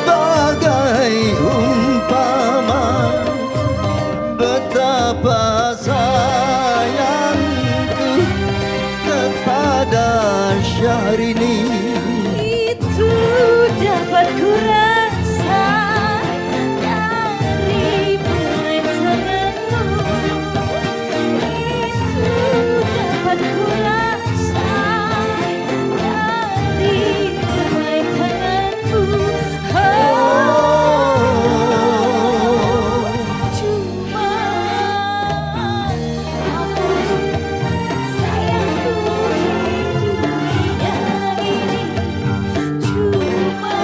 bagai umpama betapa sayangku kepada Syahrini. Itu dapat ku rasa dari mulai tanganmu. Itu dapat ku rasa dari mulai tanganmu. Cuma kamu sayangku di dunia ini. Cuma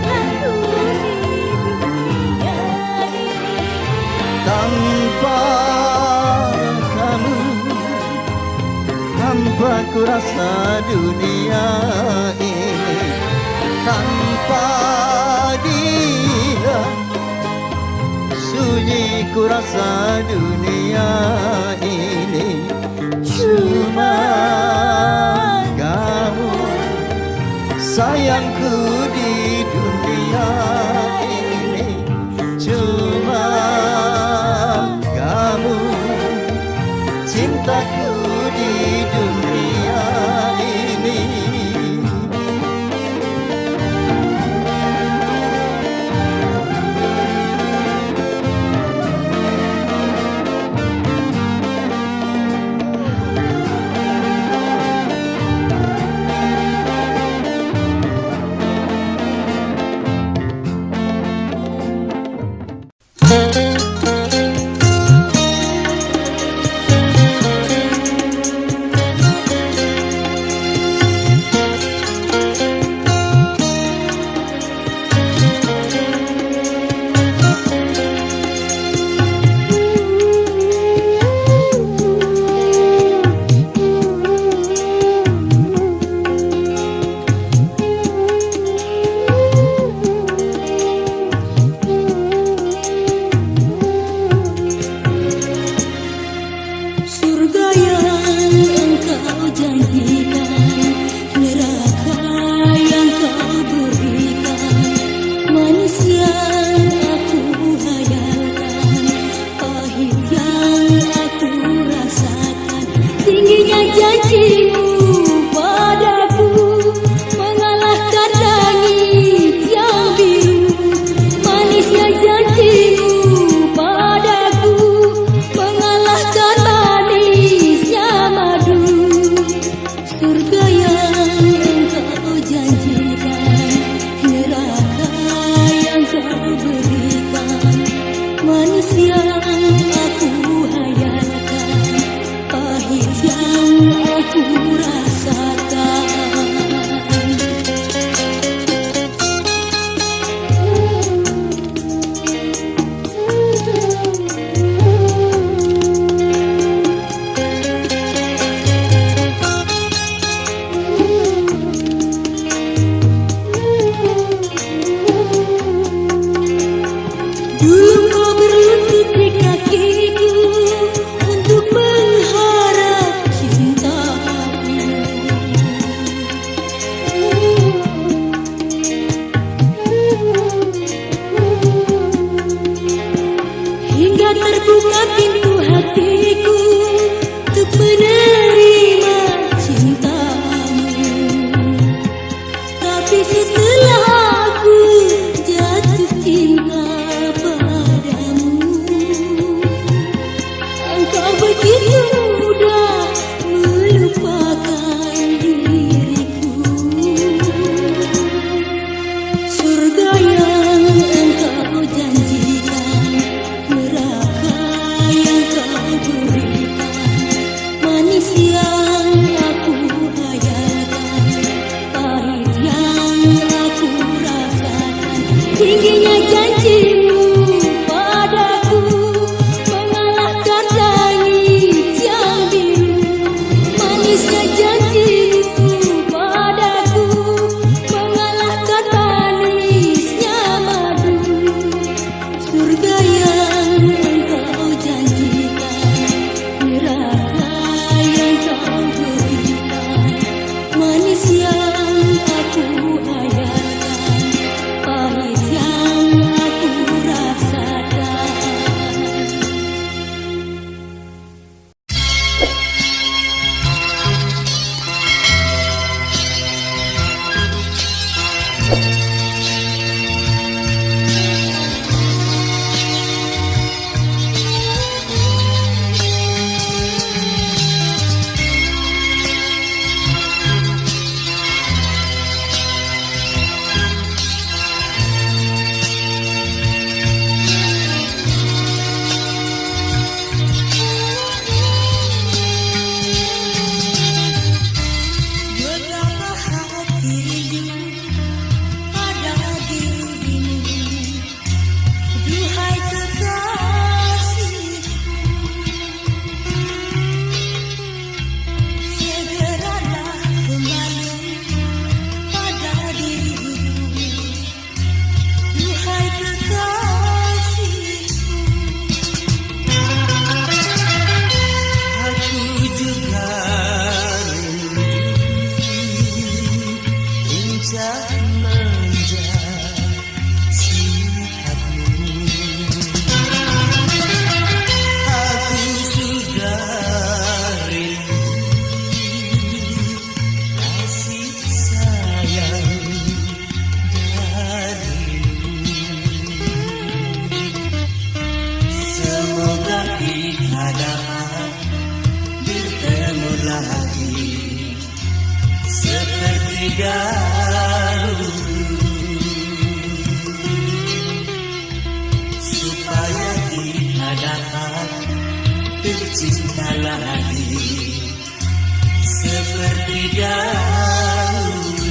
kamu Tanpa kamu, tanpa ku rasa dunia ini. Tanpa dia, sunyi ku rasa dunia ini. Cuma kamu, sayangku di dunia ini. Cuma kamu, cintaku di dunia ini. surga yang engkau janjikan, neraka yang kau berikan, manis yang aku hayalkan, pahit yang aku rasakan, tingginya janjimu padaku mengalahkan langit yang biru, manisnya janjimu padaku mengalahkan manisnya madu. Surga yang engkau janjikan, neraka yang kau berikan, manis yang aku hayalkan, pahit yang aku rasakan. Dulu kau berlutut di kakiku untuk mengharap cintamu. Hingga terbuka pintu hatiku untuk menerima cintamu. Tapi setelah aku jatuh cinta padamu, engkau begitu mudah melupakan diriku. Surga yang engkau janjikan, neraka yang kau berikan, manis yang aku hayalkan, pahit yang aku rasakan, tingginya janjimu padaku mengalahkan langit yang biru, manisnya janjimu padaku mengalahkan manisnya madu. Surga yang engkau janjikan, neraka yang kau berikan, manis yang lincah manja sikapmu. Aku sudah rindu kasih sayang darimu. Semoga kita dapat bertemu lagi seperti dahulu, supaya kita dapat bercinta lagi seperti dahulu.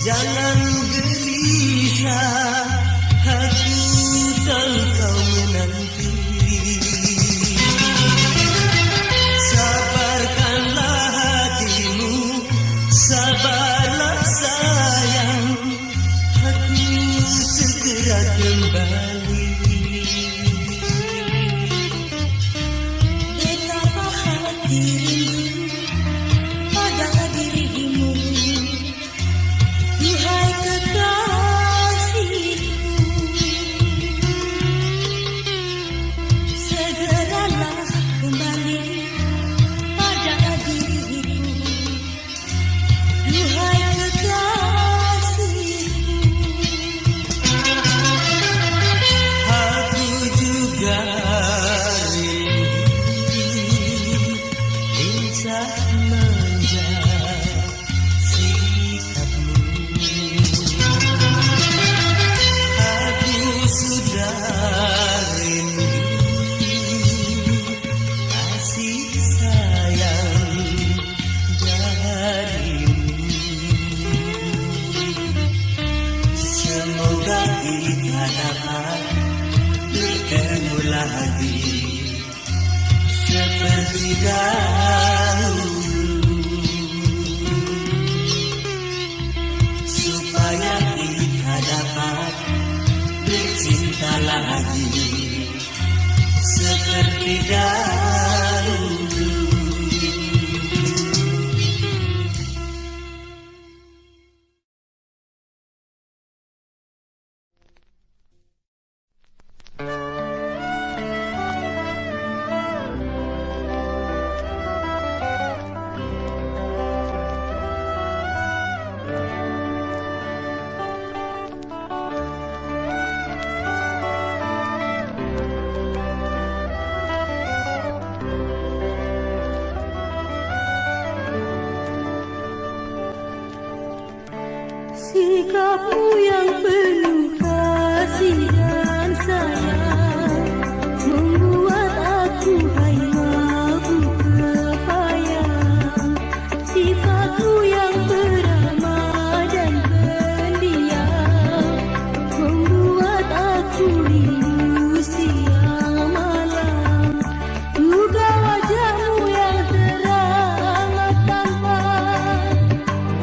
Jangan gelisah, aku tahu kau menanti. Sabarkanlah hatimu, sabarlah sayang, aku segera kembali. Betapa hati rindu pada dirimu, duhai kekasihku, segeralah kembali pada diriku, duhai kekasihku. Aku juga rindu lincah manja sikapmu. Aku sudah rindu kasih sayang darimu. Semoga kita dapat bertemu lagi seperti dahulu, supaya kita dapat bercinta lagi seperti dahulu. Sikapmu yang penuh kasih dan sayang membuat aku hai mabuk kepayang. Sifatmu yang beramah dan pendiam membuat aku rindu siang malam. Juga wajahmu yang terang tampan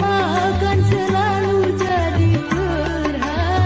akan selalu jadi perhatian.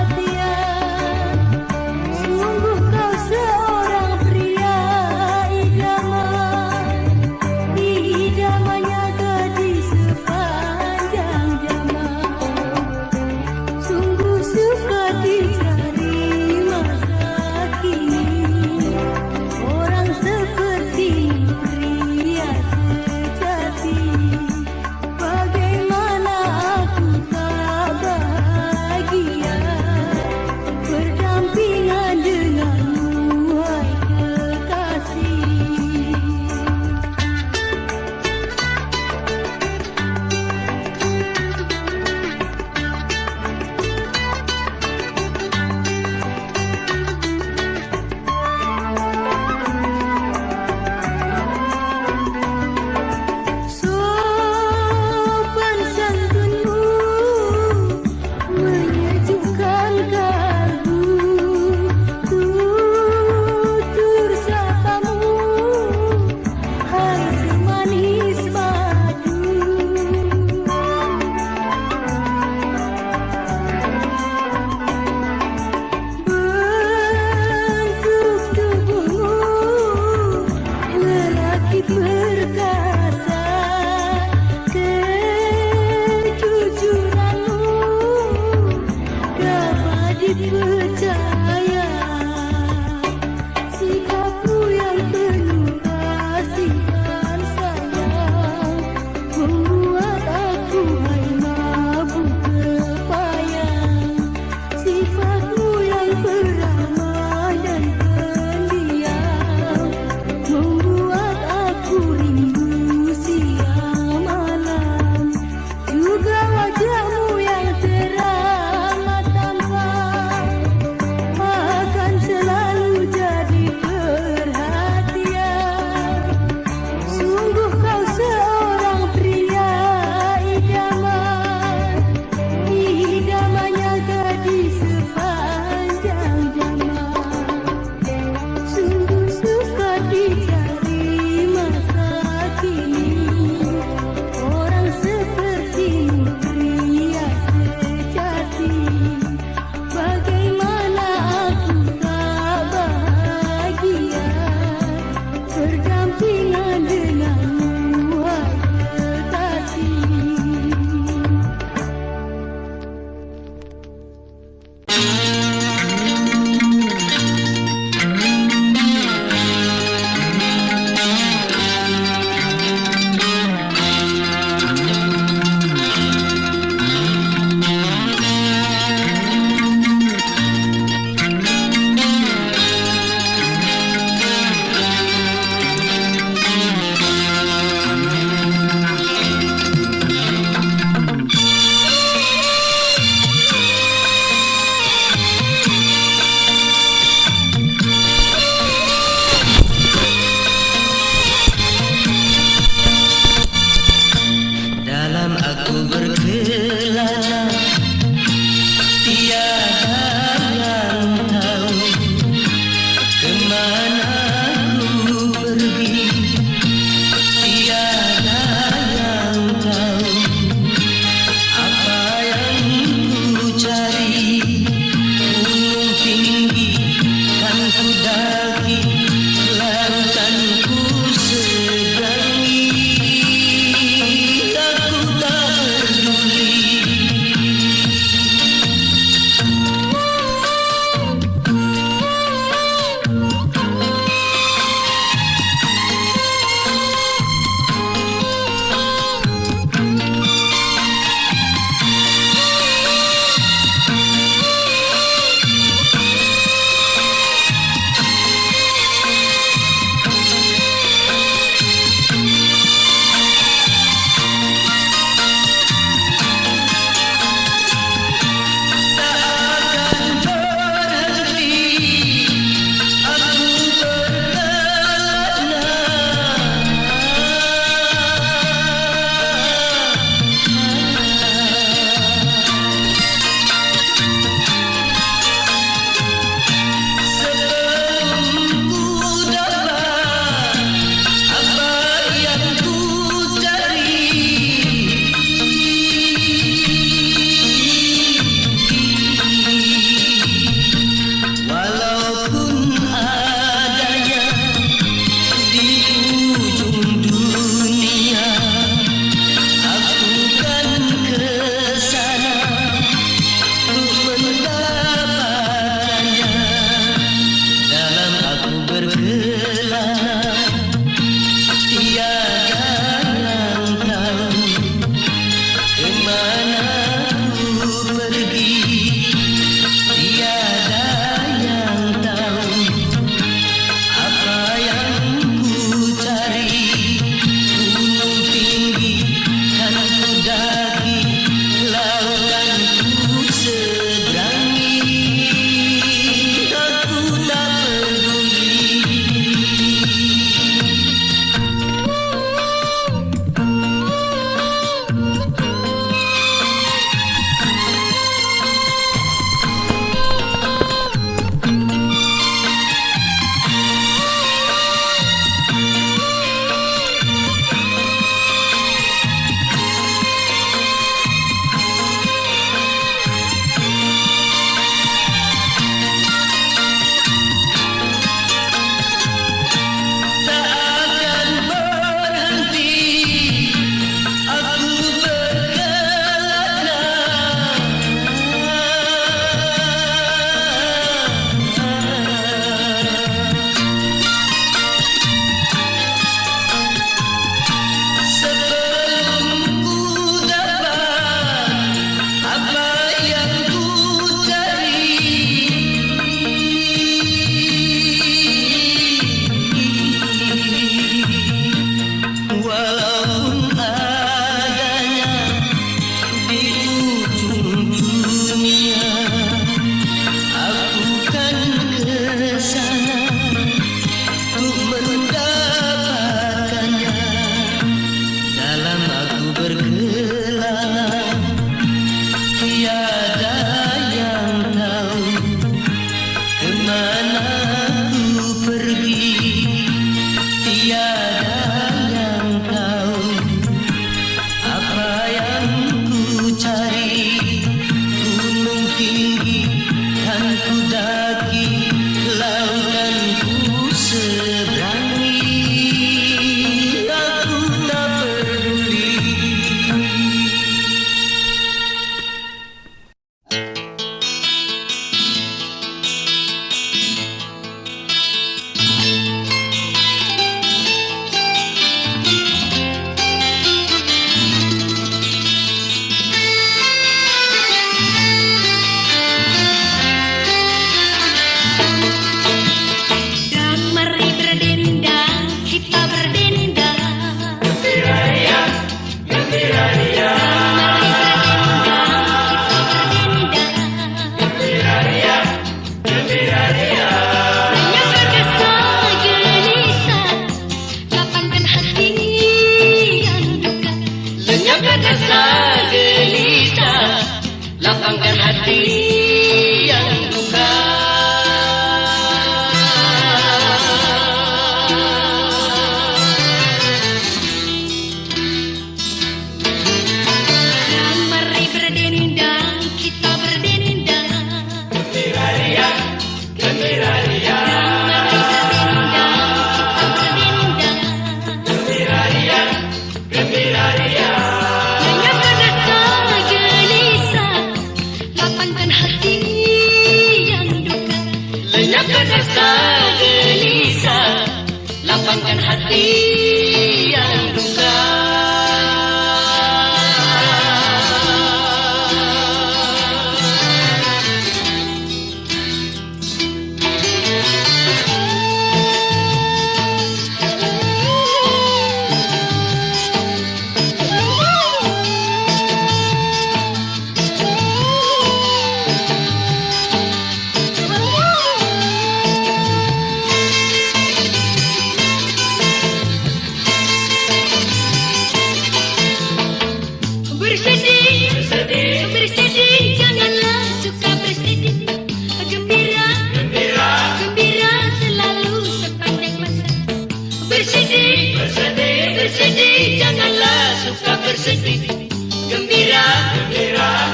hati yang duka.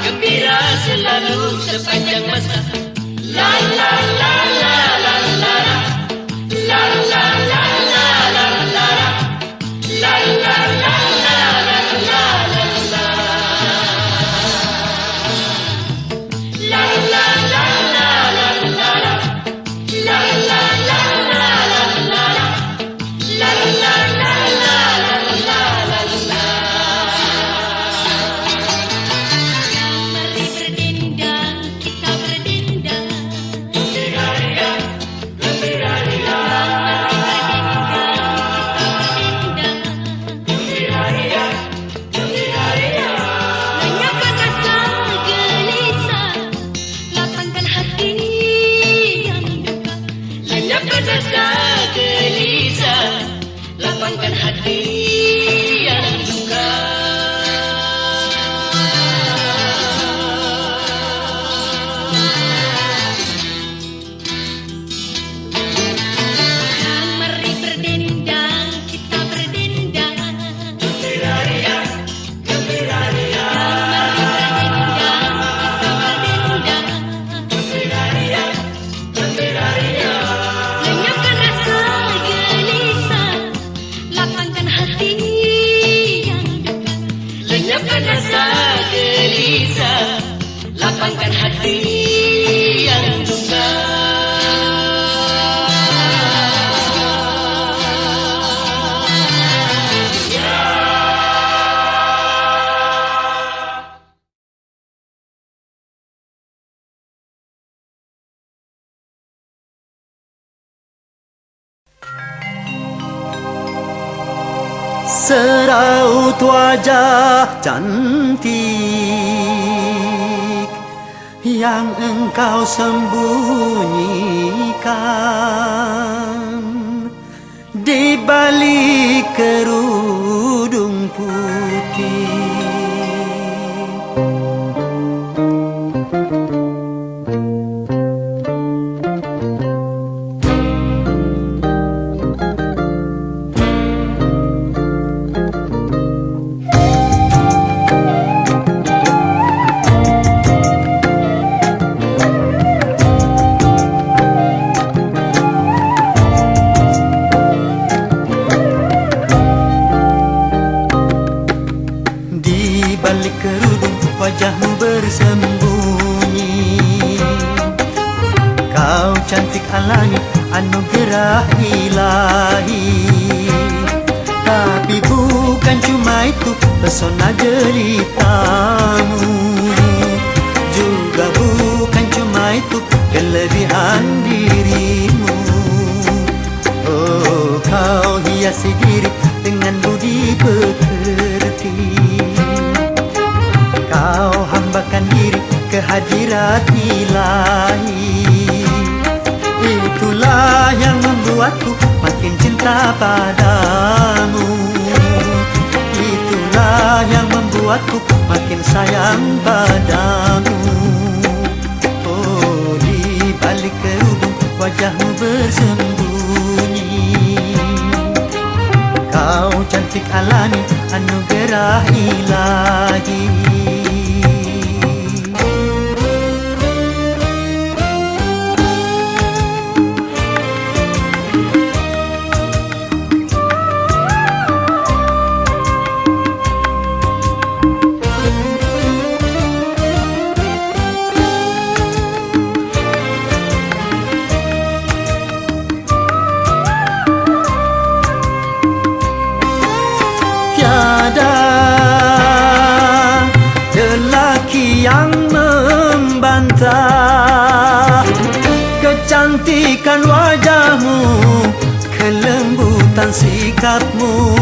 Gembira selalu sepanjang masa. La la la la la la la la la la la la la la la la lapangkan hati yang duka. Mari berdendang, kita berdendang. Gembira ria, gembira ria. Mari berdendang, kita berdendang. Gembira ria, gembira ria. Lenyapkan rasa gelisah, lapangkan hati yang duka. Lenyapkan rasa gelisah, lapangkan hati yang duka. Seraut wajah cantik yang engkau sembunyikan di balik kerudung putih. Balik kerudung wajahmu bersembunyi. Kau cantik alami anugerah ilahi. Tapi bukan cuma itu pesona jelitamu, juga bukan cuma itu kelebihan dirimu. Oh, kau hiasi diri dengan budi pekerti. Kau hambakan diri ke hadirat ilahi. Itulah yang membuatku makin cinta padamu. Itulah yang membuatku makin sayang padamu. Oh, di balik kerudung wajahmu bersembunyi. Kau cantik alami anugerah ilahi. lelaki yang membantah kecantikan wajahmu, kelembutan sikapmu,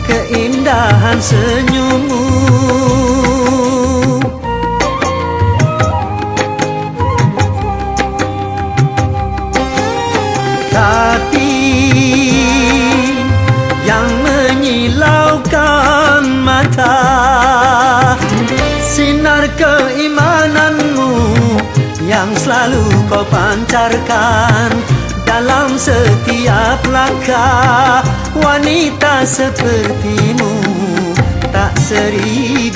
keindahan senyummu. Tapi yang menyilaukan mata, sinar keimananmu yang selalu kau pancarkan dalam setiap langkah. Wanita sepertimu tak 1001.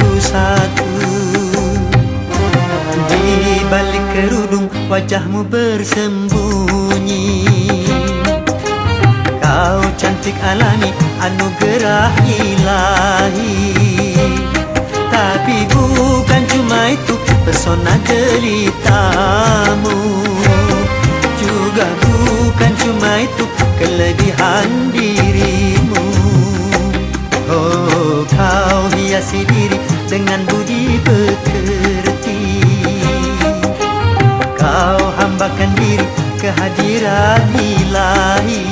Di balik kerudung wajahmu bersembunyi, kau cantik alami anugerah ilahi. Tapi bukan cuma itu pesona jelitamu, juga bukan cuma itu kelebihan dirimu. Oh, kau hiasi diri dengan budi pekerti, kau hambakan diri kehadiran ilahi.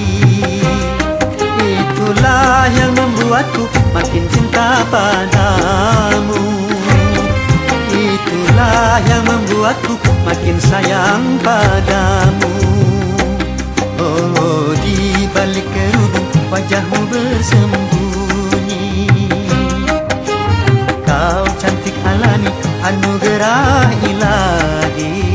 Itulah yang membuatku makin cinta padamu, itulah yang membuatku makin sayang padamu. Oh, di balik kerudung wajahmu bersembunyi, kau cantik alami anugerah ilahi.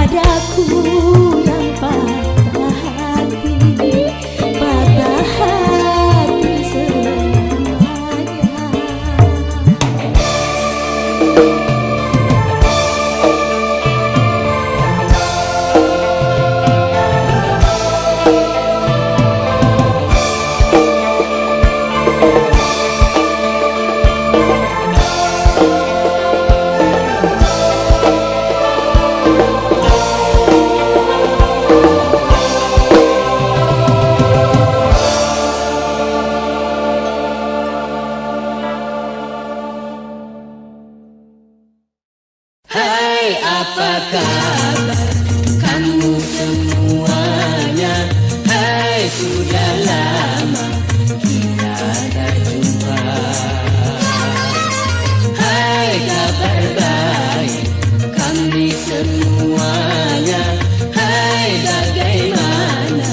padaku yang patah hati selamanya. Hai, apa kabar kamu semuanya? Hai, sudah lama kita tak jumpa. Hai, kabar baik kami semuanya. Hai, bagaimana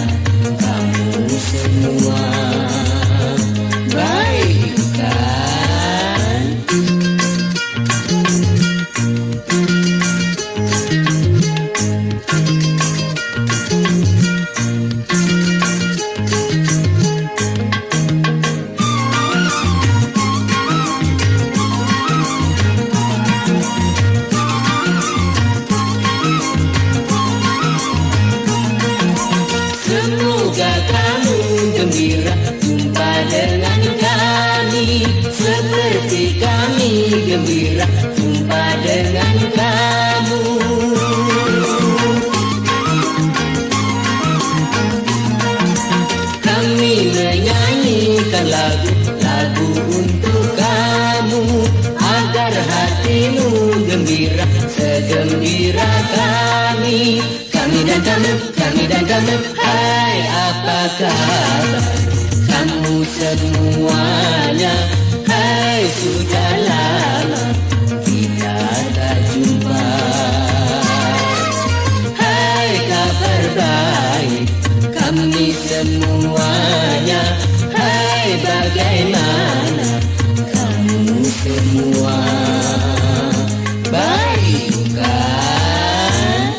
kamu semua? Baik kan? Semoga kamu gembira jumpa dengan kami, seperti kami gembira jumpa dengan kamu. Kami menyanyikan lagu-lagu untuk kamu, agar hatimu gembira segembira kami. Kami dan kamu, hai apa kabar kamu semuanya? Hai, sudah lama kita tak jumpa. Hai, kabar baik kami semuanya. Hai, bagaimana kamu semua? Baik kan?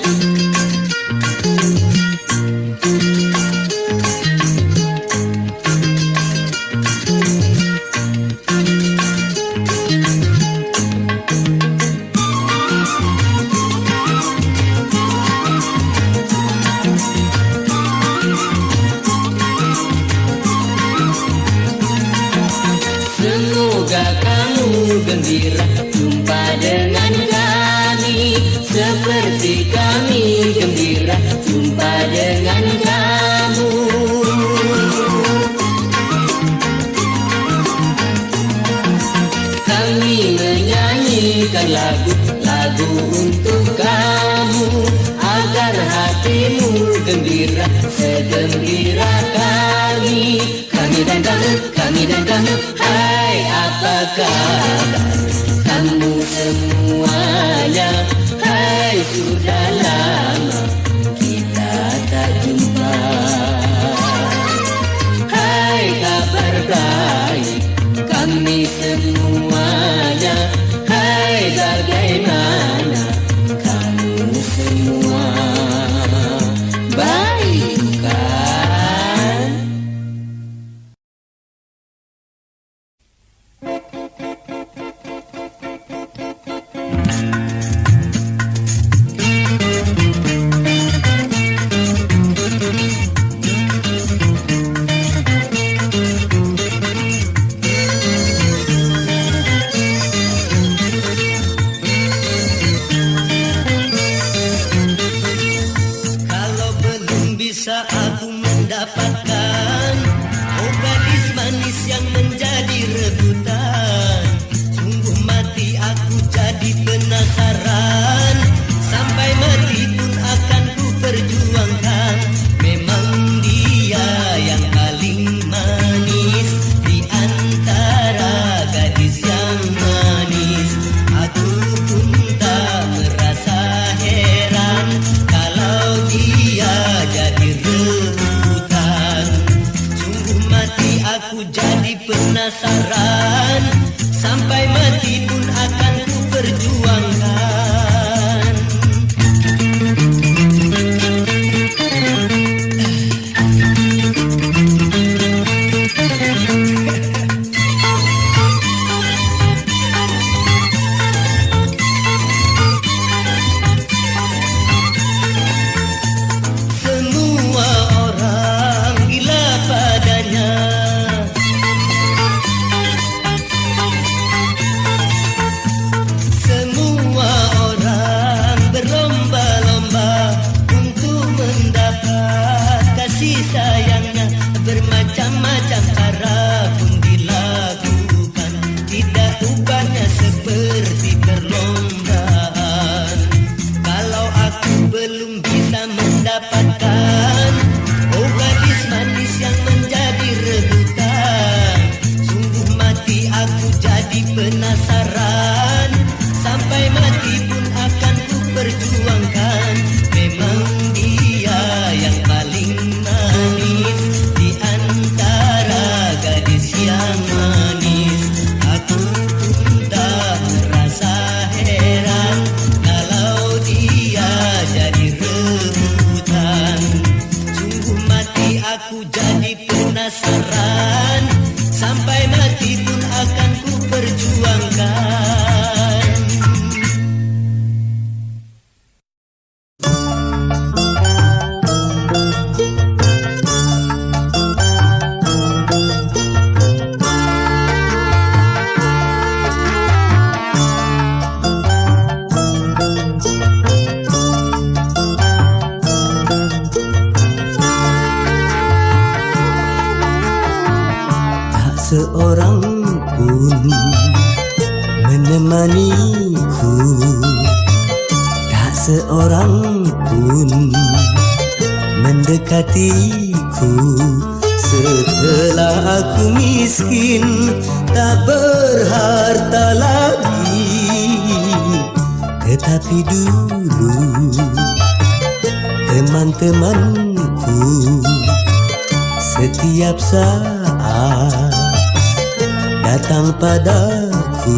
Semoga kamu gembira jumpa dengan kami, seperti kami gembira jumpa dengan kamu. Kami menyanyikan lagu-lagu untuk kamu, agar hatimu gembira segembira kami. Kami dan kamu, hai apa kabar kamu semuanya? Hai, sudah lama kita tak jumpa. Hai, kabar baik kami semuanya. Hai, bagaimana kamu semua? Baik kan? Kalau belum bisa aku mendapatkan gadis manis yang menjadi rebutan, sungguh mati aku jadi penasaran. Sampai mati pun akan ku perjuangkan. Memang dia yang paling manis di antara gadis yang manis. Aku pun tak merasa heran kalau dia jadi rebutan. Sungguh mati aku jadi penasaran. Sampai mati pun akan ku perjuangkan. mendapatkan. Oh gadis manis yang menjadi rebutan, sungguh mati aku jadi penasaran. Sampai mati pun akan ku perjuangkan. Memang dia yang paling manis di antara gadis yang manis. Aku pun tak merasa heran kalau dia jadi rebutan. Sungguh mati aku jadi penasaran. Sampai mati pun akan ku perjuangkan. Seorang pun menemaniku, tak seorang pun mendekatiku. Setelah aku miskin, tak berharta lagi, tetapi dulu teman-temanku setiap saat datang padaku.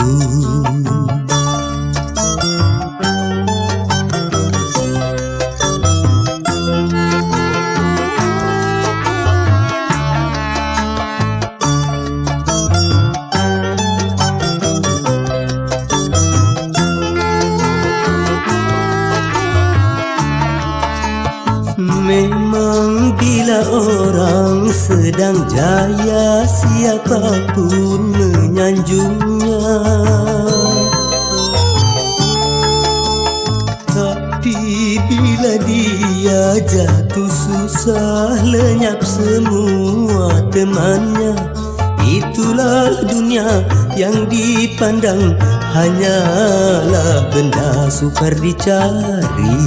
Memang bila orang sedang jaya, siapapun menyanjungnya. Tapi bila dia jatuh susah, lenyap semua temannya. Itulah dunia yang dipandang hanyalah benda sukar dicari.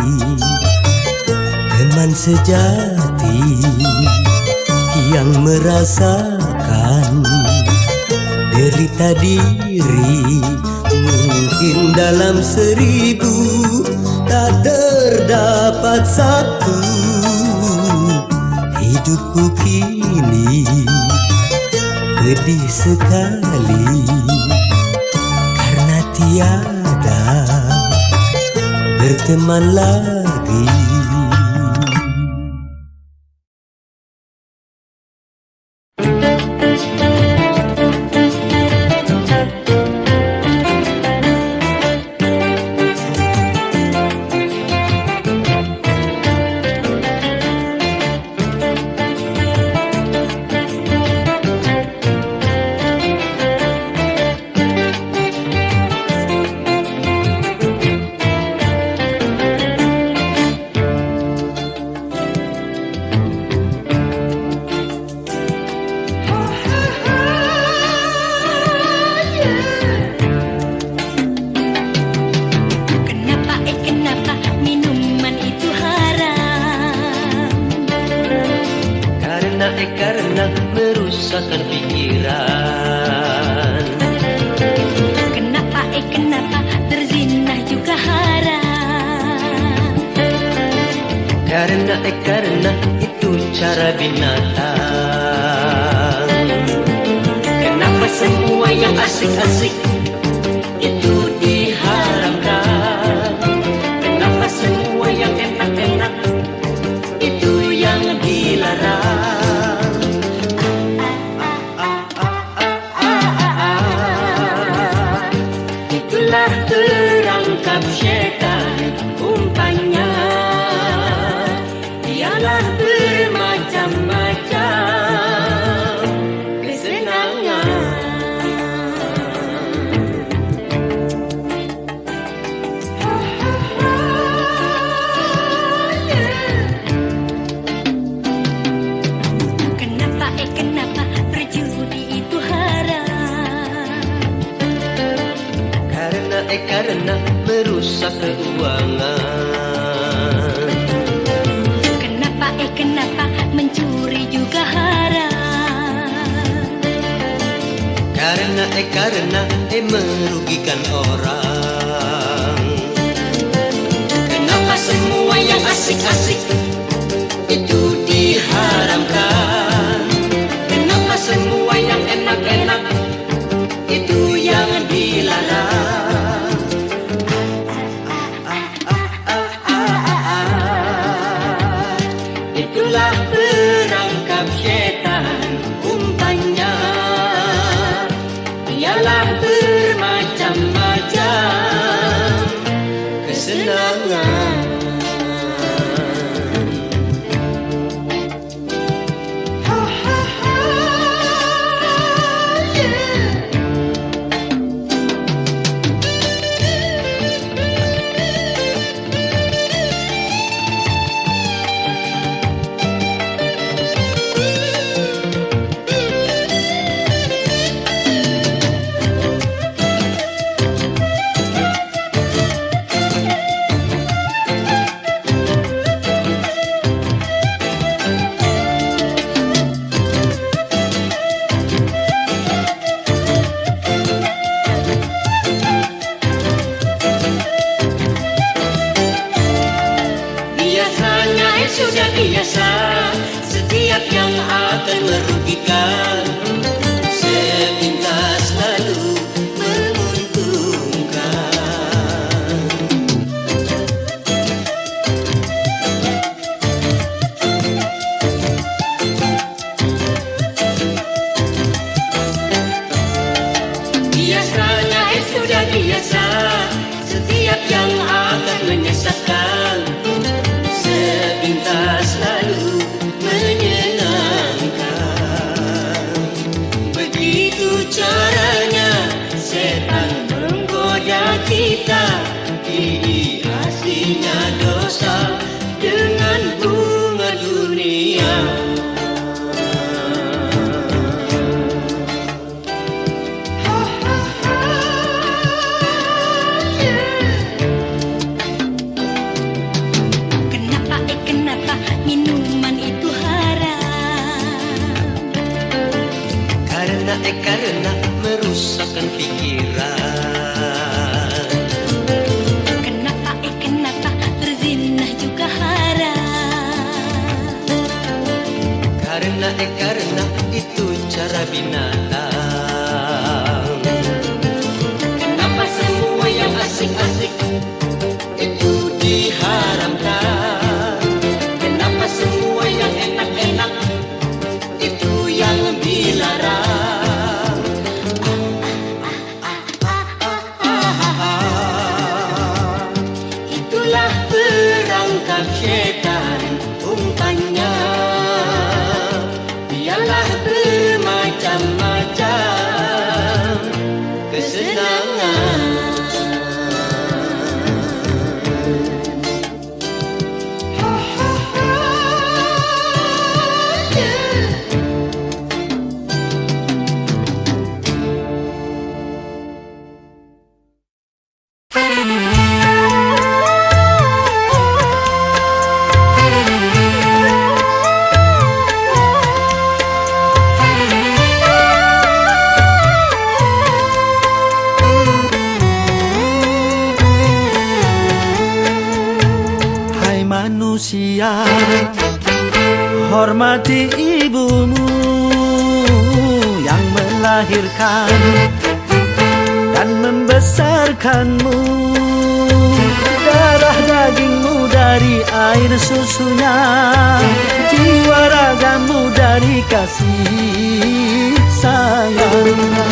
Teman sejati yang merasakan derita diri, mungkin dalam 1000 tak terdapat satu. Hidupku kini pedih sekali karena tiada berteman lagi. Karena merusakkan pikiran. Kenapa terzinah juga haram? Karena itu cara binatang. Kenapa semua yang asik-asik itu diharamkan? Kenapa semua yang enak-enak itu yang dilarang? Itulah terangkap syaitan umpannya. Dialah bermacam-macam kesenangan. karena merugikan orang. Kenapa semua yang asik-asik itu diharamkan? Kenapa semua yang enak-enak itu yang dilarang? Itulah perangkap setan, umpannya ialah bermacam-macam kesenangan. Sudah biasa, setiap yang akan merugikan sepintas lalu menguntungkan. Biasanya sudah biasa, setiap yang akan menyesatkan sepintas lalu menyenangkan. Begitu caranya setan menggoda kita, dihiasinya dosa dengan bunga dunia. Kenapa minuman itu haram? Karena merusakkan pikiran. Kenapa berzinah juga haram? Karena itu cara binatang. Kenapa semua yang asik-asik itu diharamkan? Kenapa semua yang enak-enak itu yang dilarang? Itulah perangkap setan, umpannya ialah bermacam-macam kesenangan. Manusia, hormati ibumu yang melahirkan dan membesarkanmu. Darah dagingmu dari air susunya, jiwa ragamu dari kasih sayangnya.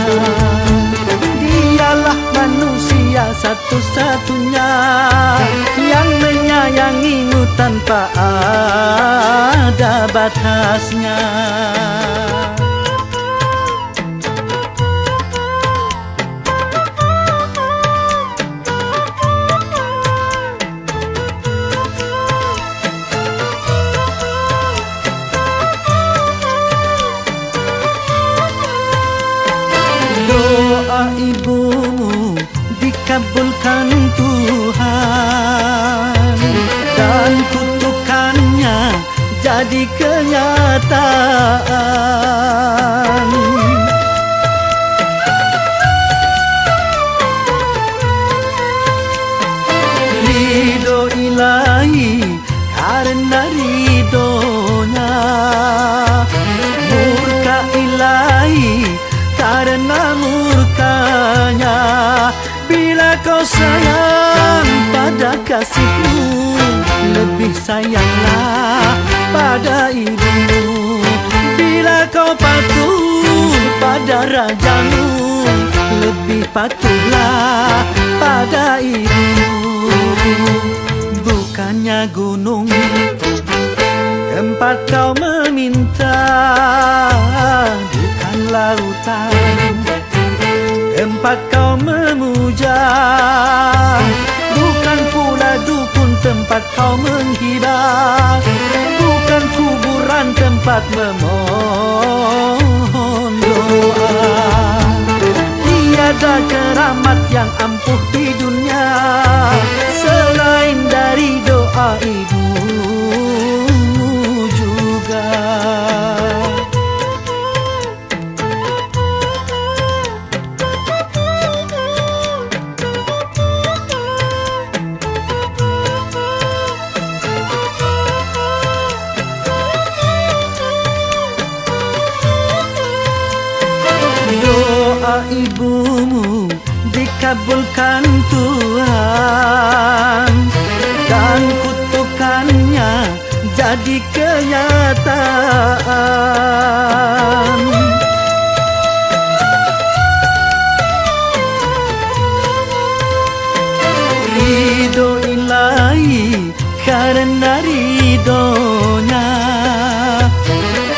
Dialah manusia satu-satunya yang menyayangimu tanpa ada batasnya. Doa ibumu dikabulkan Tuhan dan kutukannya jadi kenyataan. sayanglah pada ibumu. Bila kau patuh pada rajamu, lebih patuhlah pada ibumu. Bukannya gunung tempat kau meminta, bukan lautan tempat kau memuja, bukan pula dukun tempat kau menghibah, bukan kuburan tempat memohon doa. Tiada keramat yang ampuh di dunia selain dari doa ibumu juga. Doa ibumu dikabulkan Tuhan, dan kutukannya jadi kenyataan. Ridho ilahi karena ridhonya,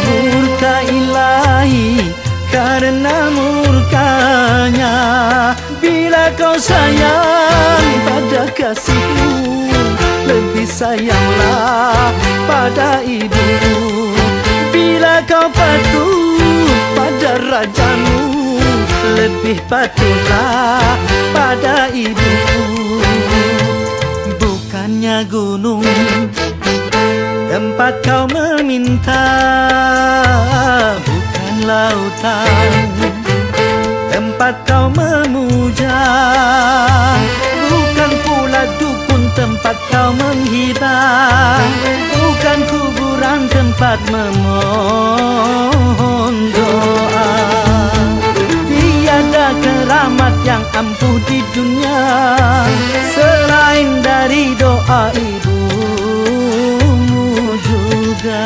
murka ilahi karena murkanya. Bila kau sayang pada kasihmu, lebih sayanglah pada ibumu. Bila kau patuh pada rajamu, lebih patuhlah pada ibumu. Bukannya gunung tempat kau meminta, bukan lautan tempat kau memuja, bukan pula dukun tempat kau menghibah, bukan kuburan tempat memohon doa. Tiada keramat yang ampuh di dunia selain dari doa ibumu juga.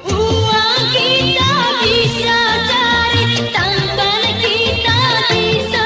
Uang kita bisa cari, tampan kita bisa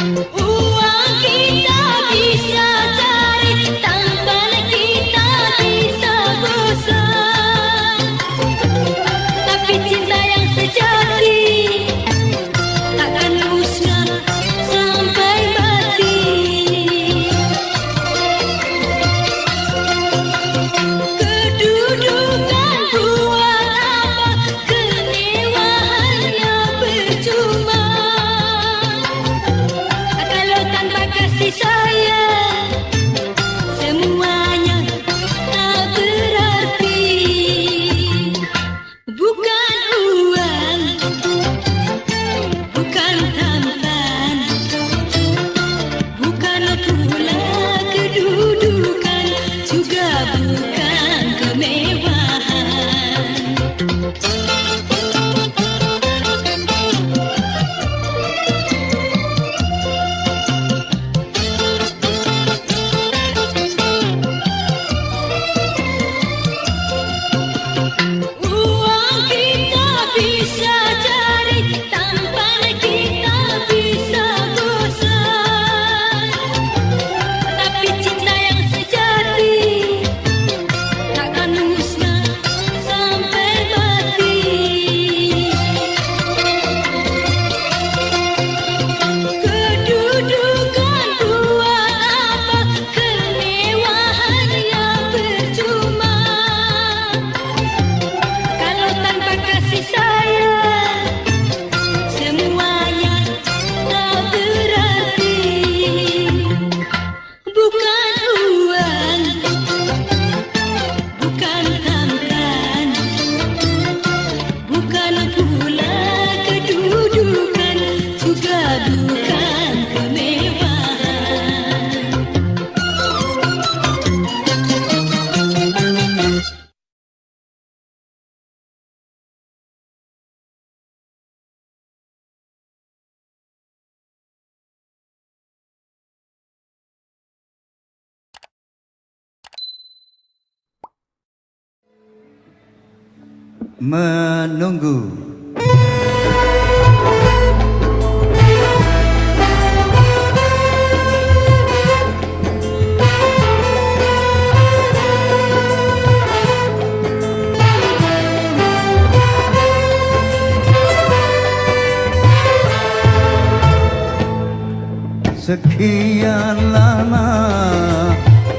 Uang kita bisa cari, tampan kita bisa bosan. Tapi cinta yang sejati takkan musnah sampai mati. Kedudukan buat apa, kemewahannya percuma. Kalau tanpa kasih sayang, semuanya tak berarti. Bukan uang, bukan tampan, bukan pula kedudukan, juga bukan kemewahan. Uang kita bisa cari, tampan kita bisa bosan. Tapi cinta yang sejati takkan musnah sampai mati. Kedudukan buat apa, kemewahannya percuma. Kalau tanpa kasih sayang, semuanya tak berarti. Bukan uang, bukan tampan, bukan pula kedudukan, juga bukan kemewahan. Menunggu. Sekian lama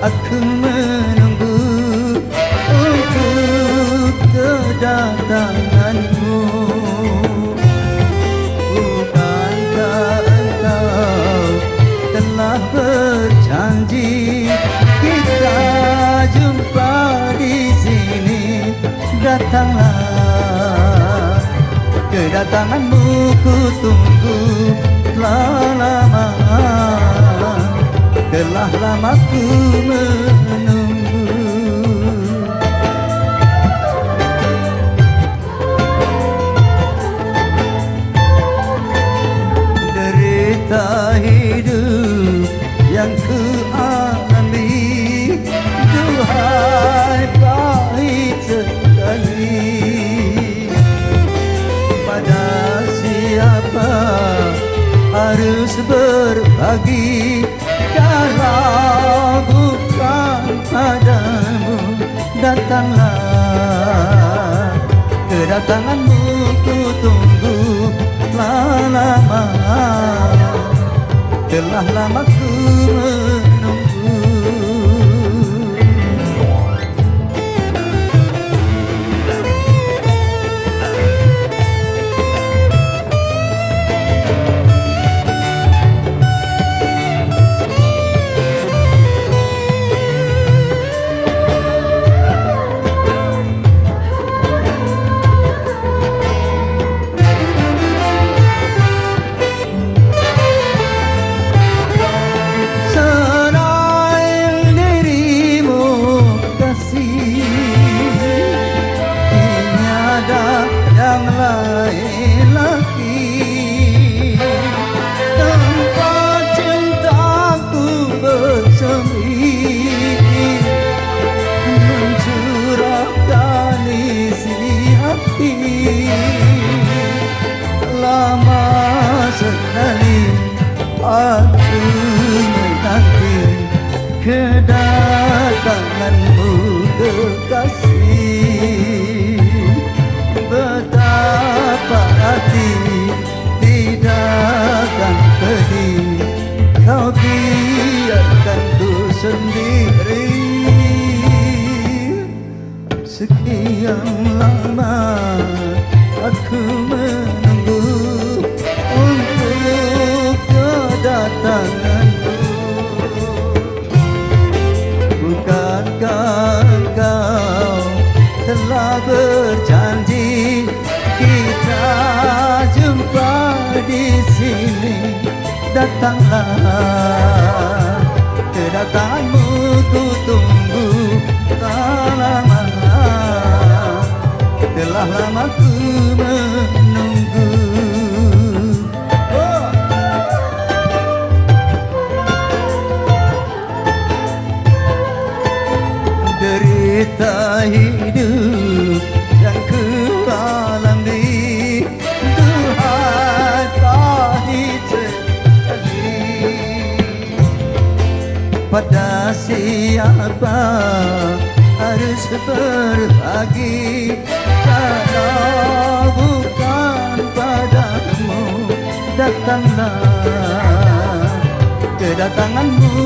aku menunggu untuk kedatanganmu. Bukankah engkau telah berjanji kita jumpa di sini? Datanglah, kedatanganmu ku tunggu telah lama, telah lama ku menunggu. Derita hidup yang ku alami, duhai pahit sekali. Pada siapa harus berbagi kalau bukan padamu? Datanglah, kedatanganmu ku tunggu telah lama, telah lama ku menunggu. aku menanti kedatanganmu kekasih. Betapa hati tidak akan pedih, kau biarkan ku sendiri. Sekian lama aku menunggu untuk kedatanganmu. Bukankah engkau telah berjanji kita jumpa di sini? Datanglah, kedatanganmu ku tunggu tak lama. Telah lama ku menunggu. Oh. Derita hidup yang ku alami, Tuhan pahit sekali. Pada siapa harus berbagi kalau bukan padamu? Datanglah, kedatanganmu